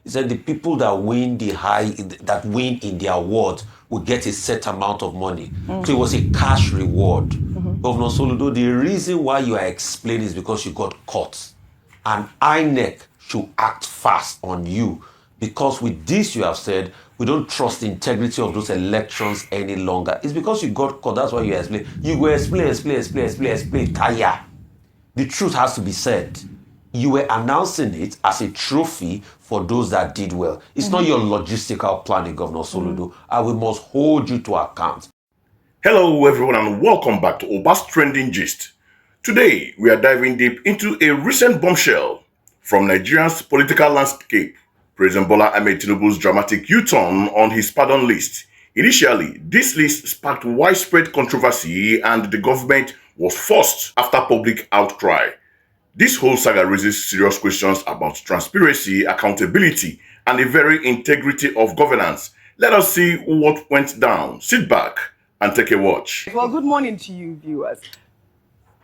He said the people that win in their ward will get a set amount of money. So it was a cash reward. Governor Soludo, the reason why you are explaining is because you got caught. And INEC should act fast on you. Because with this you have said, we don't trust the integrity of those elections any longer. It's because you got caught. That's why you explain. You go explain, tire. The truth has to be said. You were announcing it as a trophy for those that did well. It's not your logistical planning, Governor Soludo, and we must hold you to account. Hello everyone and welcome back to Oba's Trending Gist. Today we are diving deep into a recent bombshell from Nigeria's political landscape. President Bola Ahmed Tinubu's dramatic U-turn on his pardon list. Initially, this list sparked widespread controversy and the government was forced after public outcry. This whole saga raises serious questions about transparency, accountability, and the very integrity of governance. Let us see what went down. Sit back and take a watch. Well, good morning to you, viewers.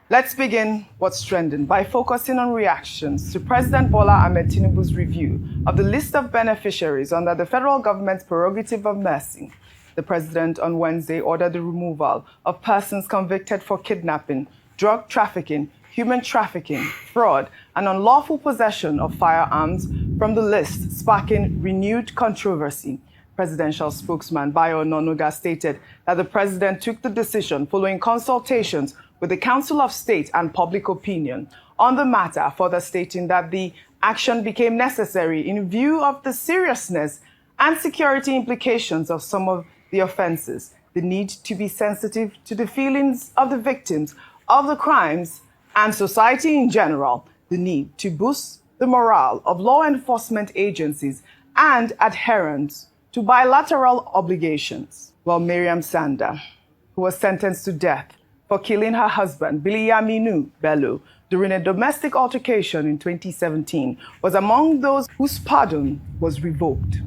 Let's begin what's trending by focusing on reactions to President Bola Ahmed Tinubu's review of the list of beneficiaries under the federal government's prerogative of mercy. The president on Wednesday ordered the removal of persons convicted for kidnapping, drug trafficking, human trafficking, fraud, and unlawful possession of firearms from the list, sparking renewed controversy. Presidential spokesman Bayo Ononuga stated that the president took the decision following consultations with the Council of State and Public Opinion on the matter, further stating that the action became necessary in view of the seriousness and security implications of some of the offenses, the need to be sensitive to the feelings of the victims of the crimes and society in general, the need to boost the morale of law enforcement agencies and adherence to bilateral obligations. Well, Miriam Sanda, who was sentenced to death for killing her husband, Biliyaminu Bello, during a domestic altercation in 2017, was among those whose pardon was revoked.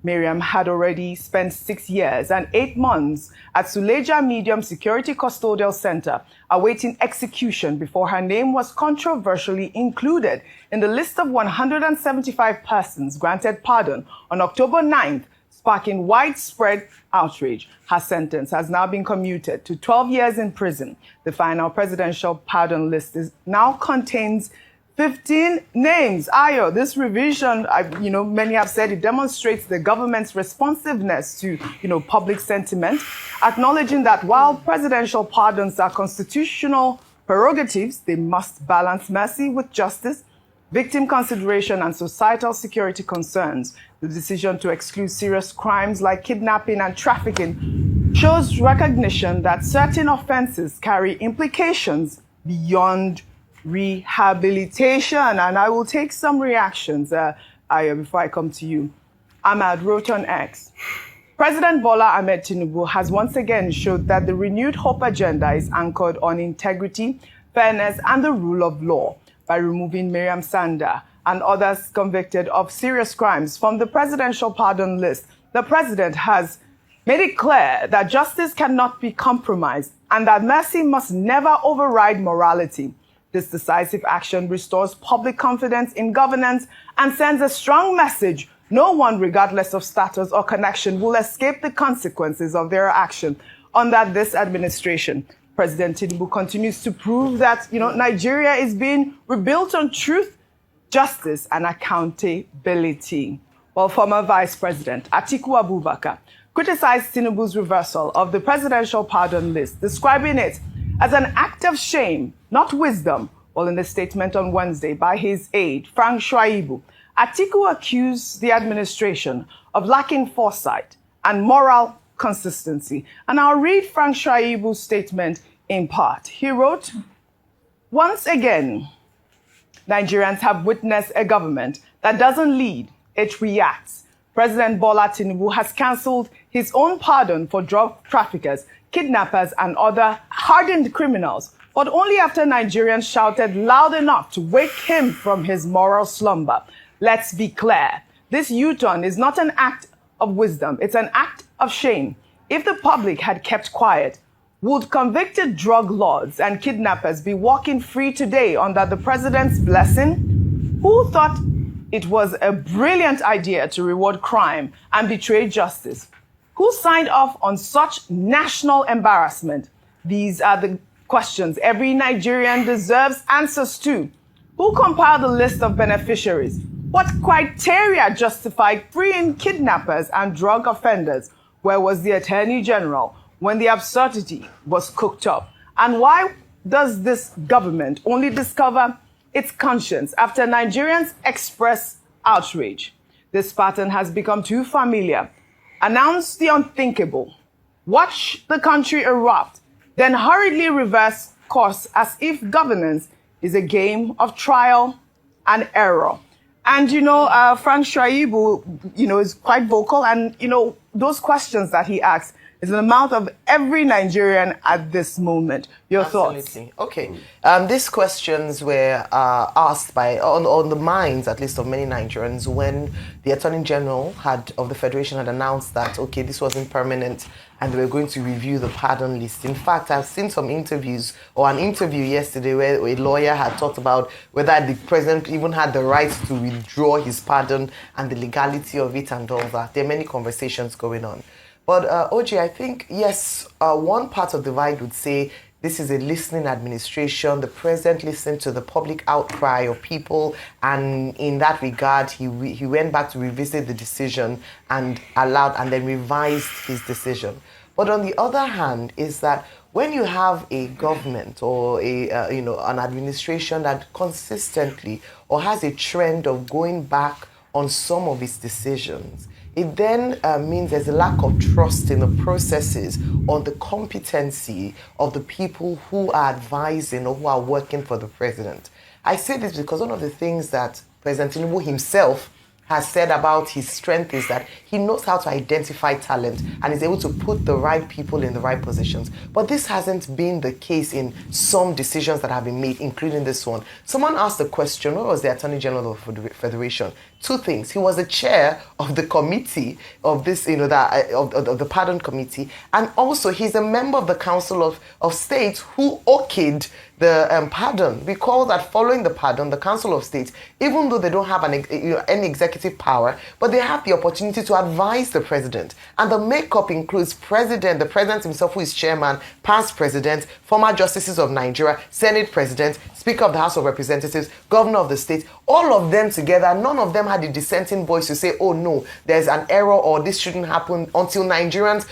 Miriam had already spent 6 years and 8 months at Suleja Medium Security Custodial Center awaiting execution before her name was controversially included in the list of 175 persons granted pardon on October 9th, sparking widespread outrage. Her sentence has now been commuted to 12 years in prison. The final presidential pardon list now contains 15 names. Ayo, this revision, many have said it demonstrates the government's responsiveness to, public sentiment, acknowledging that while presidential pardons are constitutional prerogatives, they must balance mercy with justice, victim consideration, and societal security concerns. The decision to exclude serious crimes like kidnapping and trafficking shows recognition that certain offenses carry implications beyond rehabilitation. And I will take some reactions before I come to you. Ahmad wrote on X, President Bola Ahmed Tinubu has once again showed that the renewed hope agenda is anchored on integrity, fairness, and the rule of law. By removing Miriam Sanda and others convicted of serious crimes from the presidential pardon list, the president has made it clear that justice cannot be compromised and that mercy must never override morality. This decisive action restores public confidence in governance and sends a strong message: no one, regardless of status or connection, will escape the consequences of their action under this administration. President Tinubu continues to prove that, Nigeria is being rebuilt on truth, justice, and accountability. Well, former Vice President Atiku Abubakar criticized Tinubu's reversal of the presidential pardon list, describing it as an act of shame, not wisdom. Well, in a statement on Wednesday by his aide, Frank Shaibu, Atiku accused the administration of lacking foresight and moral consistency. And I'll read Frank Shaibu's statement in part. He wrote, once again, Nigerians have witnessed a government that doesn't lead, it reacts. President Bola Tinubu has cancelled his own pardon for drug traffickers, kidnappers, and other hardened criminals, but only after Nigerians shouted loud enough to wake him from his moral slumber. Let's be clear. This U-turn is not an act of wisdom. It's an act of shame. If the public had kept quiet, would convicted drug lords and kidnappers be walking free today under the president's blessing? Who thought it was a brilliant idea to reward crime and betray justice. Who signed off on such national embarrassment? These are the questions every Nigerian deserves answers to. Who compiled the list of beneficiaries? What criteria justified freeing kidnappers and drug offenders? Where was the Attorney General when the absurdity was cooked up? And why does this government only discover its conscience after Nigerians express outrage? This pattern has become too familiar. Announce the unthinkable, watch the country erupt, then hurriedly reverse course as if governance is a game of trial and error. And, Frank Shaibu, is quite vocal. And, those questions that he asks is in the mouth of every Nigerian at this moment. Your thoughts? Okay. These questions were asked on the minds, at least, of many Nigerians when the Attorney General of the Federation had announced that, okay, this wasn't permanent and they were going to review the pardon list. In fact, I've seen some interviews or an interview yesterday where a lawyer had talked about whether the president even had the right to withdraw his pardon and the legality of it and all that. There are many conversations going on. But OJ, I think, yes, one part of the divide would say this is a listening administration. The president listened to the public outcry of people, and in that regard, he went back to revisit the decision and then revised his decision. But on the other hand, is that when you have a government or an administration that consistently or has a trend of going back on some of its decisions, it then means there's a lack of trust in the processes or the competency of the people who are advising or who are working for the president. I say this because one of the things that President Tinubu himself has said about his strength is that he knows how to identify talent and is able to put the right people in the right positions. But this hasn't been the case in some decisions that have been made, including this one. Someone asked the question, what was the Attorney General of the Federation? Two things. He was the chair of the committee of this, of the pardon committee, and also he's a member of the Council of State who okayed the pardon. Recall that following the pardon, the Council of State, even though they don't have any executive power, but they have the opportunity to advise the president. And the makeup includes the president himself, who is chairman, past president, former justices of Nigeria, Senate president, Speaker of the House of Representatives, Governor of the state, all of them together. None of them had a dissenting voice to say, oh no, there's an error or this shouldn't happen, until Nigerians,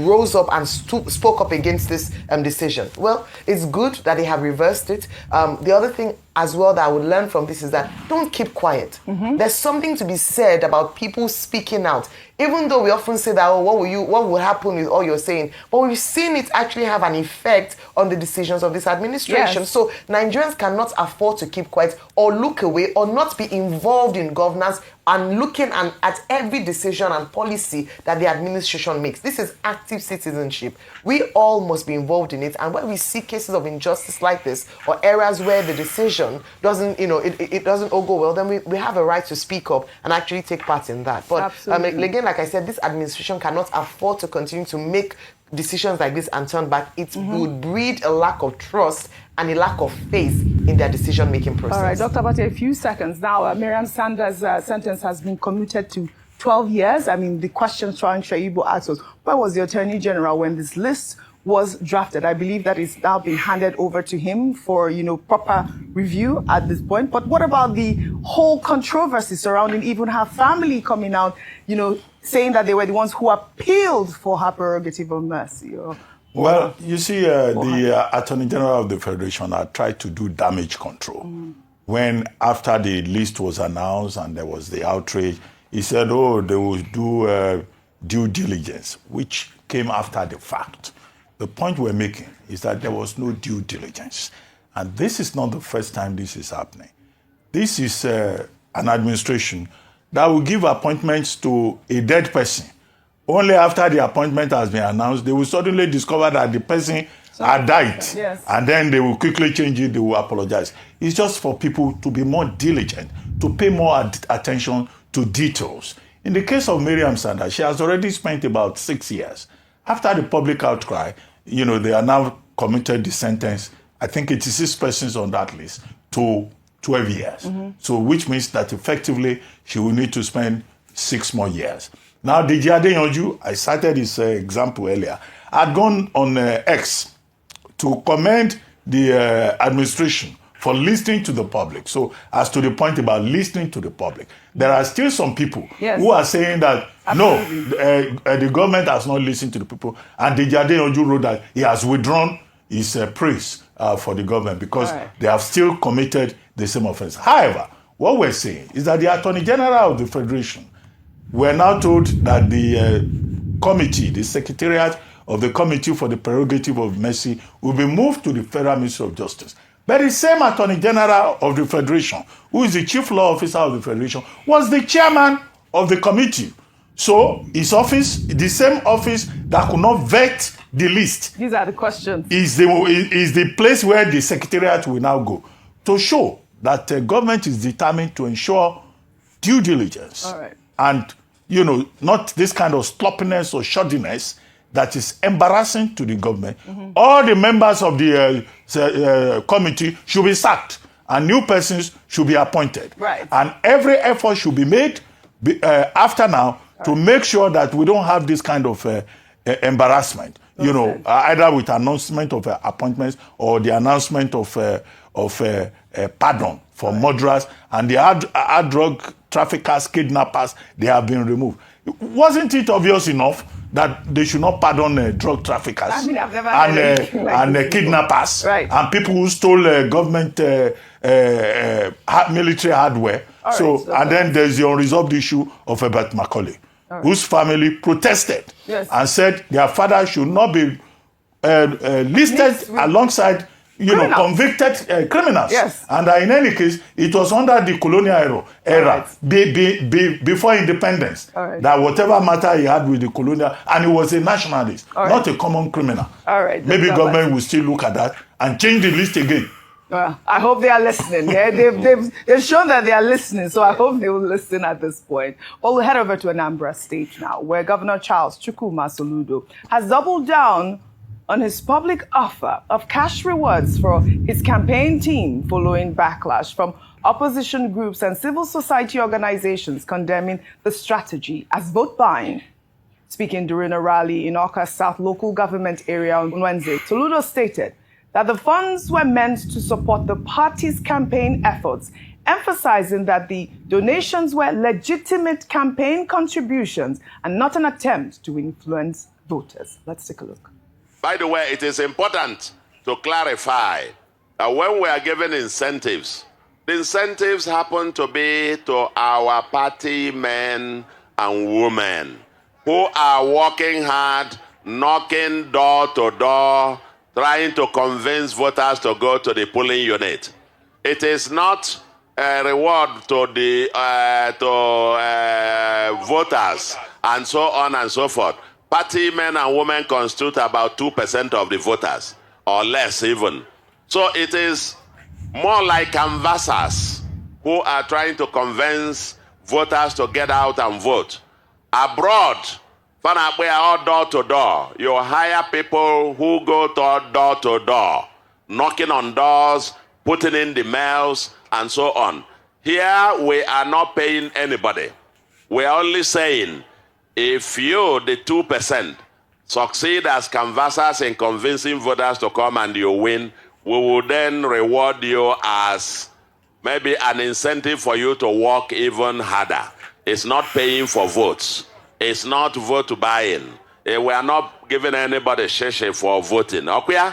rose up and spoke up against this decision. Well, it's good that they have reversed it. The other thing as well that I would learn from this is that don't keep quiet. Mm-hmm. There's something to be said about people speaking out. Even though we often say that, oh, what will happen with all you're saying? But we've seen it actually have an effect on the decisions of this administration. Yes. So Nigerians cannot afford to keep quiet or look away or not be involved in governance and looking at every decision and policy that the administration makes. This is active citizenship. We all must be involved in it. And when we see cases of injustice like this or areas where the decision doesn't, it doesn't all go well, then we have a right to speak up and actually take part in that. But again, like I said, this administration cannot afford to continue to make decisions like this and turn back. It would breed a lack of trust and a lack of faith in their decision-making process. All right, Dr. Abati, a few seconds now. Miriam Sanders' sentence has been commuted to 12 years. I mean, the question Frank Shaibu asked was, where was the Attorney General when this list was drafted? I believe that is now been handed over to him for, proper review at this point. But what about the whole controversy surrounding even her family coming out, saying that they were the ones who appealed for her prerogative of mercy? Well, you see, the Attorney General of the Federation had tried to do damage control. When, after the list was announced and there was the outrage, he said, they will do due diligence, which came after the fact. The point we're making is that there was no due diligence. And this is not the first time this is happening. This is an administration that will give appointments to a dead person. Only after the appointment has been announced, they will suddenly discover that the person had died. Yes. And then they will quickly change it, they will apologize. It's just for people to be more diligent, to pay more attention to details. In the case of Miriam Sanders, she has already spent about 6 years. After the public outcry, they are now committed the sentence, I think 86 persons on that list, to 12 years. So which means that effectively she will need to spend 6 more years. Now, Deji Adeyanju, I cited his example earlier, had gone on X to commend the administration for listening to the public. So as to the point about listening to the public, there are still some people who are saying that, the government has not listened to the people. And Deji Adeyanju wrote that he has withdrawn his praise for the government because they have still committed the same offense. However, what we're saying is that the Attorney General of the Federation, we're now told that the committee, the Secretariat of the Committee for the Prerogative of Mercy, will be moved to the Federal Ministry of Justice. But the same Attorney General of the Federation, who is the Chief Law Officer of the Federation, was the chairman of the committee. So his office, the same office that could not vet the list. These are the questions. Is the place where the Secretariat will now go to show that the government is determined to ensure due diligence. All right. And, not this kind of sloppiness or shoddiness that is embarrassing to the government. All the members of the committee should be sacked and new persons should be appointed. Right. And every effort should be made after now to make sure that we don't have this kind of embarrassment. Either with announcement of appointments or the announcement of pardon for murderers and the hard drug traffickers, kidnappers, they have been removed. Wasn't it obvious enough that they should not pardon drug traffickers I've never heard anything like and kidnappers and people who stole government military hardware? And then there's the unresolved issue of Abati Macaulay, whose family protested and said their father should not be listed alongside convicted criminals. Yes. And in any case, it was under the colonial era before independence, that whatever matter he had with the colonial, and he was a nationalist, not a common criminal. Maybe government will still look at that and change the list again. Well, I hope they are listening. Yeah? They've shown that they are listening, so I hope they will listen at this point. Well, we'll head over to Anambra State now, where Governor Charles Soludo has doubled down on his public offer of cash rewards for his campaign team following backlash from opposition groups and civil society organizations condemning the strategy as vote buying. Speaking during a rally in Awka South local government area on Wednesday, Soludo stated that the funds were meant to support the party's campaign efforts, emphasizing that the donations were legitimate campaign contributions and not an attempt to influence voters. Let's take a look. By the way, it is important to clarify that when we are given incentives, the incentives happen to be to our party men and women who are working hard, knocking door to door, trying to convince voters to go to the polling unit. It is not a reward to the voters and so on and so forth. Party men and women constitute about 2% of the voters, or less even. So it is more like canvassers who are trying to convince voters to get out and vote. Abroad, we are all door to door. You hire people who go door to door, knocking on doors, putting in the mails, and so on. Here, we are not paying anybody. We are only saying, if you, the 2%, succeed as canvassers in convincing voters to come and you win, we will then reward you as maybe an incentive for you to work even harder. It's not paying for votes. It's not vote buying. We are not giving anybody sheshe for voting. Okay?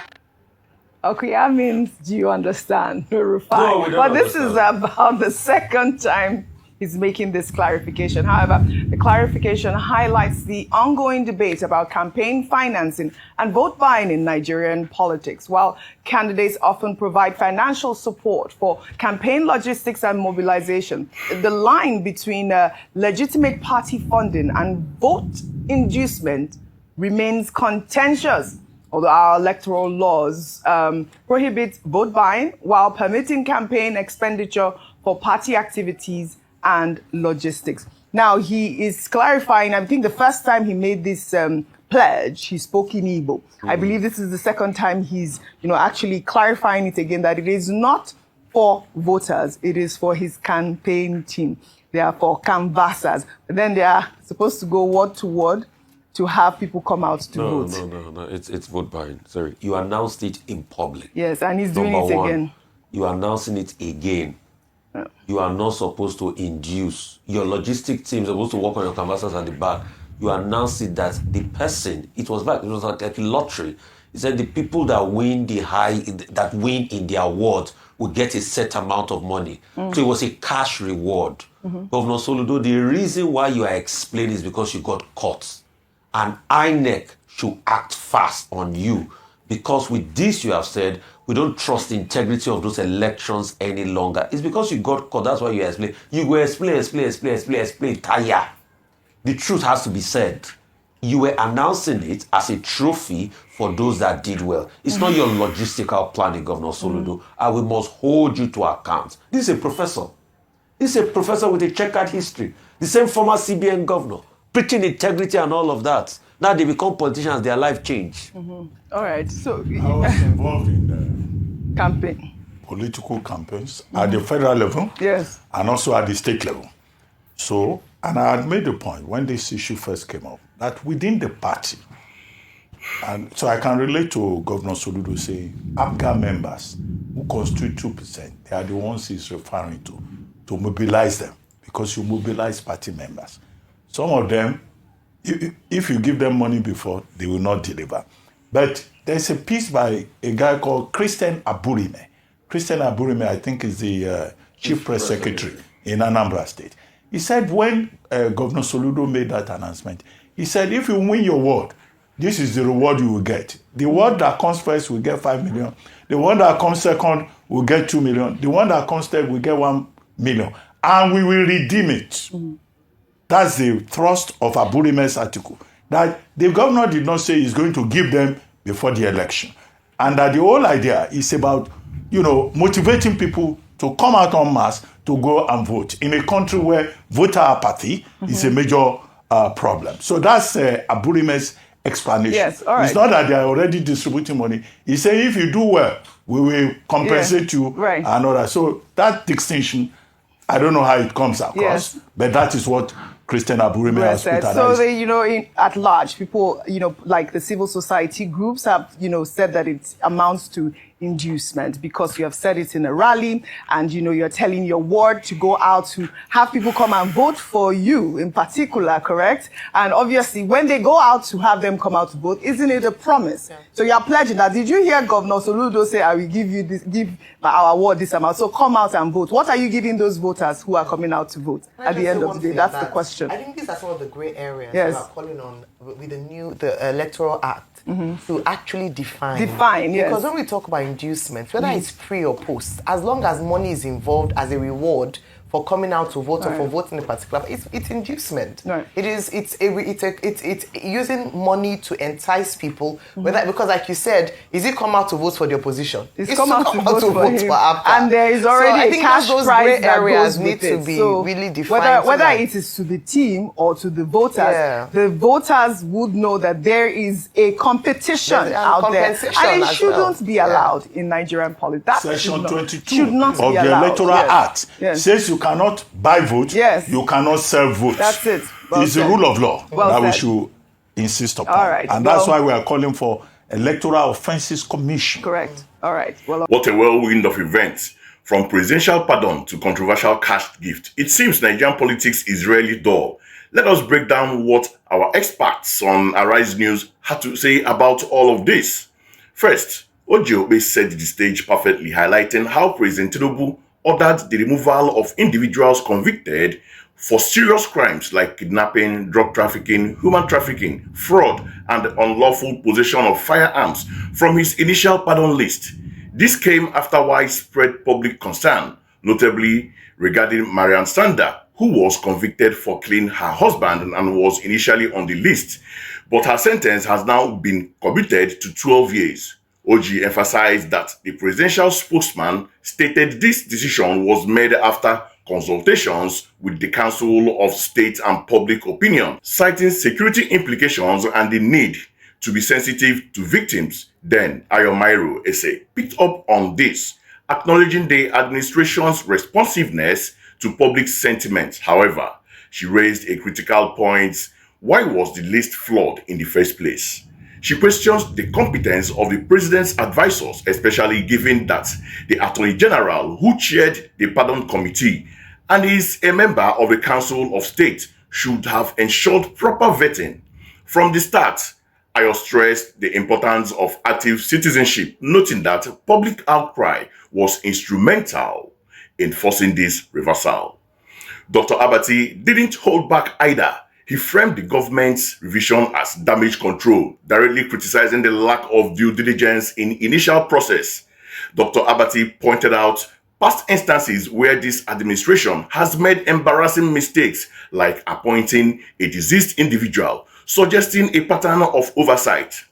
Okay, means, do you understand, Rufai? But this is about the second time he's making this clarification. However, the clarification highlights the ongoing debate about campaign financing and vote buying in Nigerian politics. While candidates often provide financial support for campaign logistics and mobilization, the line between legitimate party funding and vote inducement remains contentious. Although our electoral laws prohibit vote buying while permitting campaign expenditure for party activities and logistics. Now, he is clarifying, I think the first time he made this pledge, he spoke in Igbo. I believe this is the second time he's, actually clarifying it again, that it is not for voters. It is for his campaign team. They are for canvassers. But then they are supposed to go word to word to have people come out to vote. No. It's vote buying. Sorry. You announced it in public. Yes, and he's doing it again. You are announcing it again. You are not supposed to induce. Your logistic team is supposed to work on your canvassers at the back. You announced it that the person, it was like a lottery. He said the people that win in their ward will get a set amount of money. So it was a cash reward. Governor Soludo, the reason why you are explaining is because you got caught. And INEC should act fast on you. Because with this you have said, we don't trust the integrity of those elections any longer. It's because you got caught. That's why you explain. You go explain, tire. The truth has to be said. You were announcing it as a trophy for those that did well. It's not your logistical planning, Governor Soludo. And we must hold you to account. This is a professor. This is a professor with a checkered history. The same former CBN governor, preaching integrity and all of that. Now they become politicians, their life change. All right, so I was involved in campaign. political campaigns at the federal level, Yes. and also at the state level. So, and I had made the point when this issue first came up that within the party, and so I can relate to Governor Soludo saying, APGA members who constitute 2%, they are the ones he's referring to mobilize them, because you mobilize party members. Some of them, if you give them money before, they will not deliver. But there's a piece by a guy called Christian Aburime. Christian Aburime, I think, is the Chief Press Secretary in Anambra State. He said when Governor Soludo made that announcement, he said, if you win your ward, this is the reward you will get. The ward that comes first will get 5 million. The one that comes second will get 2 million. The one that comes third will get 1 million. And we will redeem it. That's the thrust of Aburime's article. That the governor did not say he's going to give them before the election. And that the whole idea is about, motivating people to come out en masse to go and vote in a country where voter apathy is a major problem. So that's Aburime's explanation. Yes, all right. It's not that they are already distributing money. He's saying if you do well, we will compensate you right. and all that. So that distinction, I don't know how it comes across, but that is what Christian Aburime has put out. So they, at large, people, like the civil society groups have, said that it amounts to inducement because you have said it in a rally and, you're telling your ward to go out to have people come and vote for you in particular, correct? And obviously, when they go out to have them come out to vote, isn't it a promise? Yeah. So you're pledging that. Did you hear Governor Soludo say, I will give our ward this amount? So come out and vote. What are you giving those voters who are coming out to vote at the end of the day? That's the question. I think these are some of the grey areas yes. that are calling on with the electoral act to actually define. Yes. Because when we talk about inducement, whether it's pre or post, as long as money is involved as a reward for coming out to vote or for voting in particular, it's inducement. Right. It's using money to entice people. Whether, because like you said, is it come out to vote for the opposition? It's come out to vote for him. APGA. And there is already a cash prize that areas goes need with to be so really defined. Whether it is to the team or to the voters, the voters would know that there is a competition out there, and it shouldn't be allowed in Nigerian politics. That Section 22 should not of be the allowed. Electoral Act says you cannot buy votes, you cannot sell votes. That's it. It's the rule of law that we should insist upon. All right. And that's why we are calling for Electoral Offences Commission. Correct. All right. Well, what a whirlwind of events. From presidential pardon to controversial cash gift. It seems Nigerian politics is really dull. Let us break down what our experts on Arise News had to say about all of this. First, Ojobe set the stage perfectly, highlighting how President Tinubu ordered the removal of individuals convicted for serious crimes like kidnapping, drug trafficking, human trafficking, fraud, and unlawful possession of firearms from his initial pardon list. This came after widespread public concern, notably regarding Marian Sanda, who was convicted for killing her husband and was initially on the list, but her sentence has now been commuted to 12 years. OG emphasized that the presidential spokesman stated this decision was made after consultations with the Council of State and Public Opinion, citing security implications and the need to be sensitive to victims. Then Ayomairo Ese picked up on this acknowledging the administration's responsiveness to public sentiment. However, she raised a critical point. Why was the list flawed in the first place? She questions the competence of the president's advisors, especially given that the Attorney General, who chaired the pardon committee and is a member of the Council of State, should have ensured proper vetting. From the start, I stressed the importance of active citizenship, noting that public outcry was instrumental in forcing this reversal. Dr. Abati didn't hold back either. He framed the government's revision as damage control, directly criticizing the lack of due diligence in initial process. Dr. Abati pointed out past instances where this administration has made embarrassing mistakes, like appointing a deceased individual, suggesting a pattern of oversight.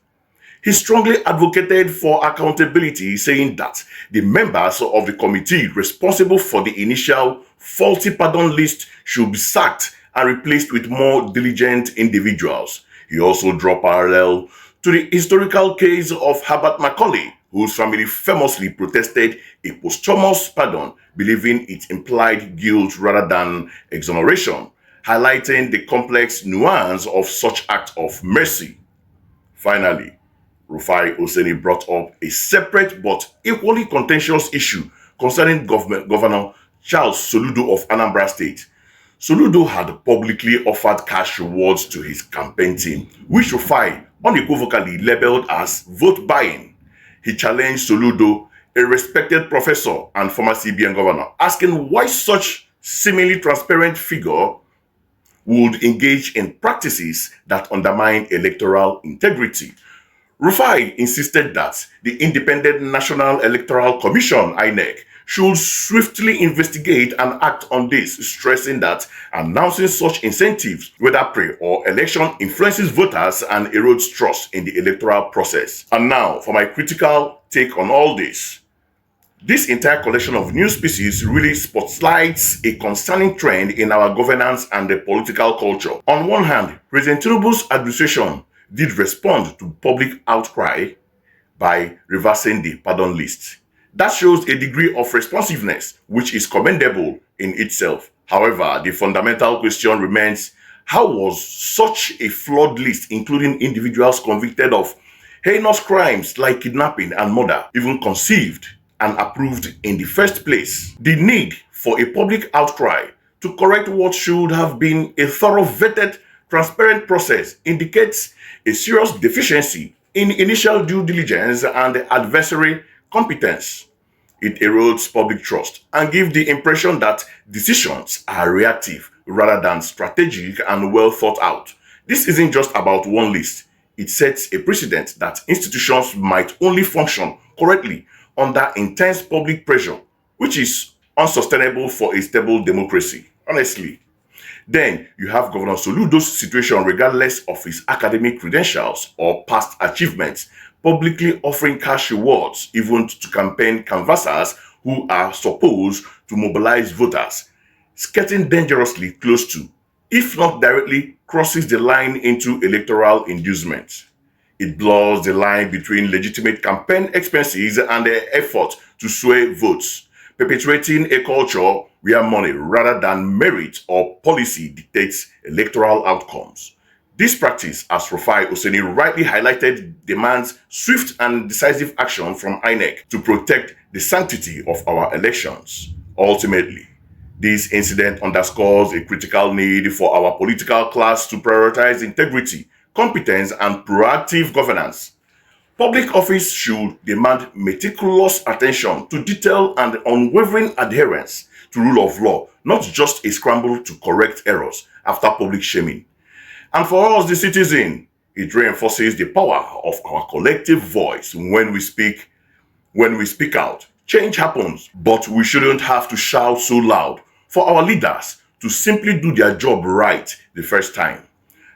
He strongly advocated for accountability, saying that the members of the committee responsible for the initial faulty pardon list should be sacked and replaced with more diligent individuals. He also drew parallel to the historical case of Herbert Macaulay, whose family famously protested a posthumous pardon, believing it implied guilt rather than exoneration, highlighting the complex nuance of such act of mercy. Finally, Rufai Oseni brought up a separate but equally contentious issue concerning Governor Charles Soludo of Anambra State. Soludo had publicly offered cash rewards to his campaign team, which Rufai unequivocally labeled as vote buying. He challenged Soludo, a respected professor and former CBN governor, asking why such seemingly transparent figure would engage in practices that undermine electoral integrity. Rufai insisted that the Independent National Electoral Commission, INEC, should swiftly investigate and act on this, stressing that announcing such incentives, whether pre or election, influences voters and erodes trust in the electoral process. And now, for my critical take on all this. This entire collection of news pieces really spotlights a concerning trend in our governance and the political culture. On one hand, President Tinubu's administration did respond to public outcry by reversing the pardon list. That shows a degree of responsiveness, which is commendable in itself. However, the fundamental question remains, how was such a flawed list, including individuals convicted of heinous crimes like kidnapping and murder, even conceived and approved in the first place? The need for a public outcry to correct what should have been a thorough vetted, transparent process indicates a serious deficiency in initial due diligence and adversary competence. It erodes public trust and gives the impression that decisions are reactive rather than strategic and well thought out. This isn't just about one list. It sets a precedent that institutions might only function correctly under intense public pressure, which is unsustainable for a stable democracy, honestly. Then you have Governor Soludo's situation, regardless of his academic credentials or past achievements, publicly offering cash rewards even to campaign canvassers who are supposed to mobilize voters, skirting dangerously close to, if not directly, crosses the line into electoral inducement. It blurs the line between legitimate campaign expenses and the effort to sway votes, perpetuating a culture where money rather than merit or policy dictates electoral outcomes. This practice, as Rufai Oseni rightly highlighted, demands swift and decisive action from INEC to protect the sanctity of our elections. Ultimately, this incident underscores a critical need for our political class to prioritize integrity, competence, and proactive governance. Public office should demand meticulous attention to detail and unwavering adherence to rule of law, not just a scramble to correct errors after public shaming. And for us, the citizen, it reinforces the power of our collective voice when we speak out. Change happens, but we shouldn't have to shout so loud for our leaders to simply do their job right the first time.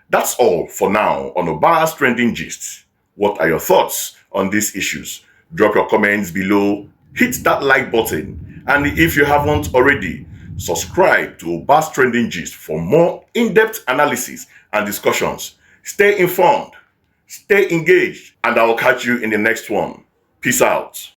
That's all for now on Obara's Trending Gist. What are your thoughts on these issues? Drop your comments below, hit that like button, and if you haven't already, subscribe to Obara's Trending Gist for more in-depth analysis and discussions. Stay informed, stay engaged, and I will catch you in the next one. Peace out.